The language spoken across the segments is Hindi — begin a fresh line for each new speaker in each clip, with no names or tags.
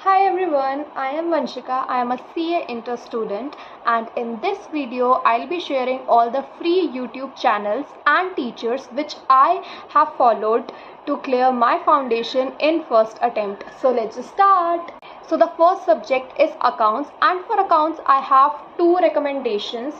Hi everyone, I am Vanshika. I am a CA Inter student, and in this video I'll be sharing all the free YouTube channels and teachers which I have followed to clear my foundation in first attempt. So let's just start. So the first subject is accounts, and for accounts I have two recommendations.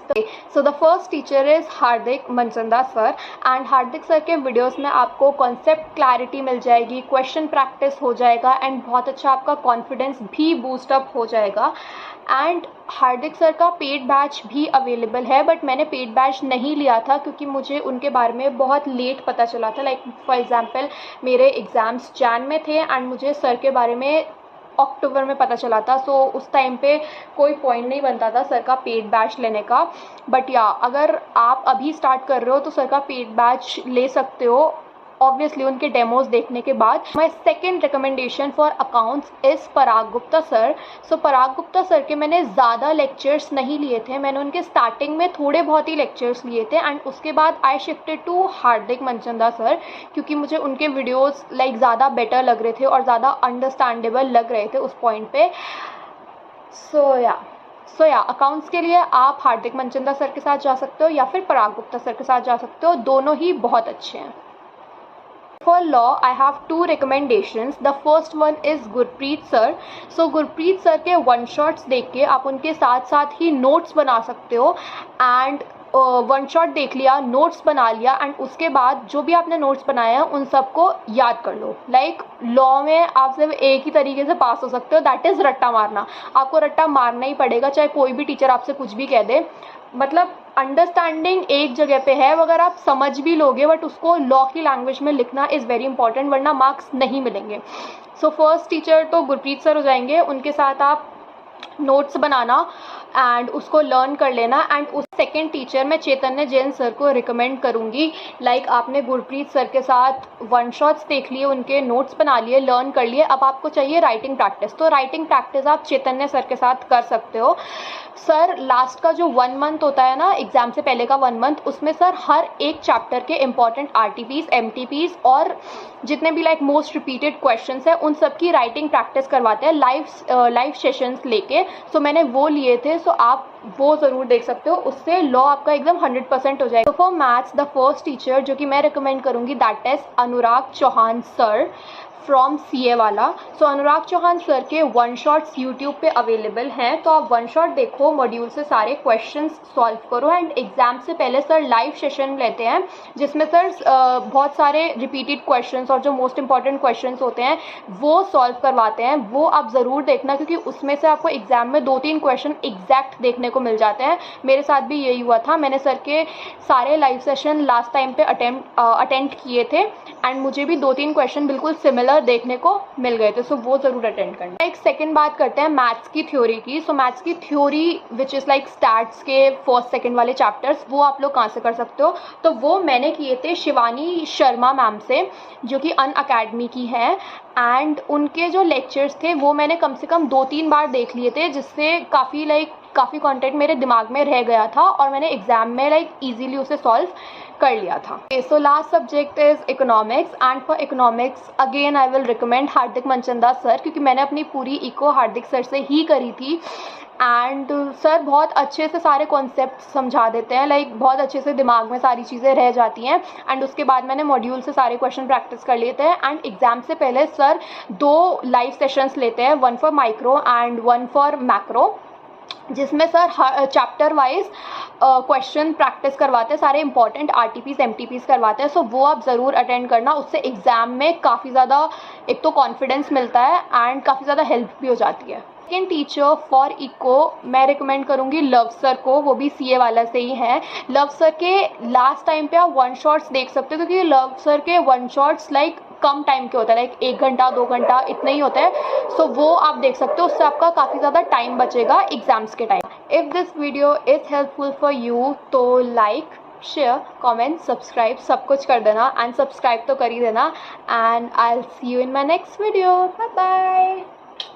So the first teacher is Hardik Manchanda sir, and Hardik sir के वीडियोस में आपको कॉन्सेप्ट क्लैरिटी मिल जाएगी, क्वेश्चन प्रैक्टिस हो जाएगा एंड बहुत अच्छा आपका कॉन्फिडेंस भी बूस्ट अप हो जाएगा। एंड हार्दिक सर का पेड बैच भी अवेलेबल है, बट मैंने पेड बैच नहीं लिया था क्योंकि मुझे उनके बारे में बहुत लेट पता चला था। लाइक फॉर एग्जांपल मेरे एग्ज़ाम्स जैन में थे एंड मुझे सर के बारे में अक्टूबर में पता चला था। सो उस टाइम पे कोई पॉइंट नहीं बनता था सर का पेड बैच लेने का। बट या अगर आप अभी स्टार्ट कर रहे हो तो सर का पेड बैच ले सकते हो, ऑब्वियसली उनके डेमोज देखने के बाद। My second recommendation for accounts is Parag Gupta sir. So Parag Gupta sir के मैंने ज़्यादा लेक्चर्स नहीं लिए थे, मैंने उनके स्टार्टिंग में थोड़े बहुत ही लेक्चर्स लिए थे एंड उसके बाद I shifted to Hardik Manchanda sir क्योंकि मुझे उनके वीडियोस लाइक ज़्यादा बेटर लग रहे थे और ज़्यादा अंडरस्टैंडेबल लग रहे थे उस पॉइंट पे। सो या अकाउंट्स के लिए आप हार्दिक मनचंदा सर के साथ जा सकते हो या फिर पराग गुप्ता सर के साथ जा सकते हो, दोनों ही बहुत अच्छे हैं। For law, I have two recommendations. The first one is Gurpreet sir. So Gurpreet sir के वन शॉट्स देख के आप उनके साथ साथ ही नोट्स बना सकते हो एंड वन शॉट देख लिया, नोट्स बना लिया एंड उसके बाद जो भी आपने नोट्स बनाए हैं उन सबको याद कर लो। लाइक लॉ में आप सिर्फ एक ही तरीके से पास हो सकते हो, दैट इज़ रट्टा मारना। आपको रट्टा मारना ही पड़ेगा चाहे कोई भी टीचर आपसे कुछ भी कह दे। मतलब अंडरस्टैंडिंग एक जगह पे है, अगर आप समझ भी लोगे बट उसको लॉ की लैंग्वेज में लिखना इज़ वेरी इंपॉर्टेंट, वरना मार्क्स नहीं मिलेंगे। सो फर्स्ट टीचर तो गुरप्रीत सर हो जाएंगे, उनके साथ आप नोट्स बनाना एंड उसको लर्न कर लेना। एंड उस सेकेंड टीचर मैं चैतन्य जैन सर को रिकमेंड करूँगी। लाइक आपने गुरप्रीत सर के साथ वन शॉट्स देख लिए, उनके नोट्स बना लिए, लर्न कर लिए, अब आपको चाहिए राइटिंग प्रैक्टिस। तो राइटिंग प्रैक्टिस आप चैतन्य सर के साथ कर सकते हो। सर लास्ट का जो 1 मंथ होता है ना, एग्जाम से पहले का 1 मंथ, उसमें सर हर एक चैप्टर के इंपॉर्टेंट आरटीपीज, एमटीपीज और जितने भी लाइक मोस्ट रिपीटेड क्वेश्चंस है उन सब की राइटिंग प्रैक्टिस करवाते हैं लाइव सेशंस लेके। सो मैंने वो लिए थे, सो आप वो ज़रूर देख सकते हो, उससे लॉ आपका एकदम 100% हो जाएगा। तो for maths the first teacher जो कि मैं रिकमेंड करूँगी that is Anurag Chauhan sir from CA वाला। सो अनुराग चौहान सर के वन शॉट्स यूट्यूब पे अवेलेबल हैं, तो आप वन शॉट देखो, मॉड्यूल से सारे क्वेश्चंस सॉल्व करो एंड एग्जाम से पहले सर लाइव सेशन लेते हैं जिसमें सर बहुत सारे रिपीटेड क्वेश्चंस और जो मोस्ट इंपॉर्टेंट क्वेश्चंस होते हैं वो सॉल्व करवाते हैं। वो आप ज़रूर देखना क्योंकि उसमें से आपको एग्जाम में 2-3 क्वेश्चन एग्जैक्ट देखने को मिल जाते हैं। मेरे साथ भी यही हुआ था, मैंने सर के सारे लाइव सेशन लास्ट टाइम पे अटेंड किए थे एंड मुझे भी 2-3 क्वेश्चन बिल्कुल सिमिलर देखने को मिल गए थे। सो वो ज़रूर अटेंड करना। एक सेकंड बात करते हैं मैथ्स की थ्योरी की। सो मैथ्स की theory which is like stats के फर्स्ट सेकंड वाले चैप्टर्स, वो आप लोग कहाँ से कर सकते हो? तो वो मैंने किए थे शिवानी शर्मा मैम से जो कि अनअकैडमी की है एंड उनके जो लेक्चर्स थे वो मैंने कम से कम 2-3 बार देख लिए थे, जिससे काफ़ी कंटेंट मेरे दिमाग में रह गया था और मैंने एग्जाम में लाइक इजीली उसे सॉल्व कर लिया था। So last subject is economics and for economics again I will recommend Hardik Manchanda sir क्योंकि मैंने अपनी पूरी इको हार्दिक सर से ही करी थी एंड सर बहुत अच्छे से सारे कॉन्सेप्ट समझा देते हैं, लाइक बहुत अच्छे से दिमाग में सारी चीज़ें रह जाती हैं। एंड उसके बाद मैंने मॉड्यूल से सारे क्वेश्चन प्रैक्टिस कर लेते हैं एंड एग्जाम से पहले सर 2 लाइव सेशंस लेते हैं, 1 for micro and 1 for macro, जिसमें sir chapter wise question practice करवाते हैं, सारे इंपॉर्टेंट आरटीपीज एमटीपीज करवाते हैं। सो वो आप ज़रूर अटेंड करना, उससे एग्ज़ाम में काफ़ी ज़्यादा एक तो कॉन्फिडेंस मिलता है एंड काफ़ी ज़्यादा हेल्प भी हो जाती है। सेकेंड टीचर फॉर इको मैं रिकमेंड करूँगी लव सर को, वो भी CA वाला से ही हैं। लव सर के लास्ट टाइम पे आप वन शॉट्स देख सकते हो क्योंकि लव सर के वन शॉट्स लाइक कम टाइम के होता है, लाइक 1 घंटा 2 घंटा इतना ही होता है। सो वो आप देख सकते हो, उससे आपका काफ़ी ज़्यादा टाइम बचेगा एग्जाम्स के time. If this video is helpful for you तो लाइक, शेयर, कमेंट, सब्सक्राइब सब कुछ कर देना एंड सब्सक्राइब तो कर ही देना and I will see you in my next video. Bye bye.